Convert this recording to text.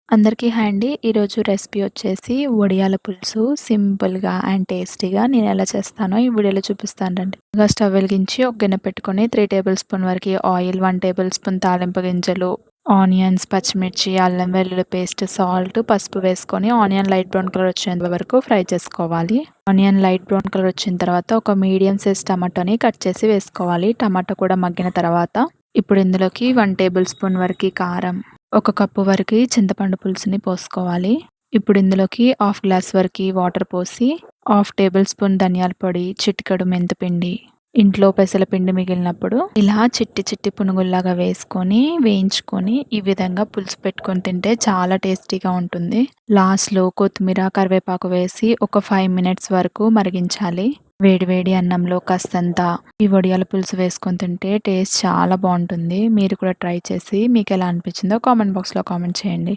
అందరికీ హాయ్ అండి. ఈరోజు రెసిపీ వచ్చేసి వడియాల పులుసు. సింపుల్‌గా అండ్ టేస్టీగా నేనెలా చేస్తానో ఈ వీడియోలో చూపిస్తాను రండి. ముందుగా స్టవ్ వెలిగించి ఒక గిన్నె పెట్టుకొని 3 టేబుల్ స్పూన్ వరకి ఆయిల్, 1 టేబుల్ స్పూన్ తాలింపు గింజలు, ఆనియన్స్, పచ్చిమిర్చి, అల్లం వెల్లుల్లి పేస్ట్, సాల్ట్, పసుపు వేసుకొని ఆనియన్ లైట్ బ్రౌన్ కలర్ వచ్చేంత వరకు ఫ్రై చేసుకోవాలి. ఆనియన్ లైట్ బ్రౌన్ కలర్ వచ్చిన తర్వాత ఒక మీడియం సైజ్ టమాటోని కట్ చేసి వేసుకోవాలి. టమాటో కూడా మగ్గిన తర్వాత ఇప్పుడు ఇందులోకి 1 టేబుల్ స్పూన్ వరకి కారం, ఒక కప్పు వరకి చింతపండు పులుసుని పోసుకోవాలి. ఇప్పుడు ఇందులోకి హాఫ్ గ్లాస్ వరకి వాటర్ పోసి, హాఫ్ టేబుల్ స్పూన్ ధనియాల పొడి, చిటికెడు మెంతిపిండి, ఇంట్లో పెసరపిండి మిగిలినప్పుడు ఇలా చిట్టి చిట్టి పునుగుల్లాగా వేసుకొని వేయించుకొని ఈ విధంగా పులుసు పెట్టుకొని తింటే చాలా టేస్టీగా ఉంటుంది. లాస్ట్‌లో కొత్తిమీర, కరివేపాకు వేసి ఒక 5 మినిట్స్ వరకు మరిగించాలి. వేడి వేడి అన్నంలో కాస్తంత ఈ వడియాల పులుసు వేసుకొని తింటే టేస్ట్ చాలా బాగుంటుంది. మీరు కూడా ట్రై చేసి మీకెలా అనిపించిందో కామెంట్ బాక్స్‌లో కామెంట్ చేయండి.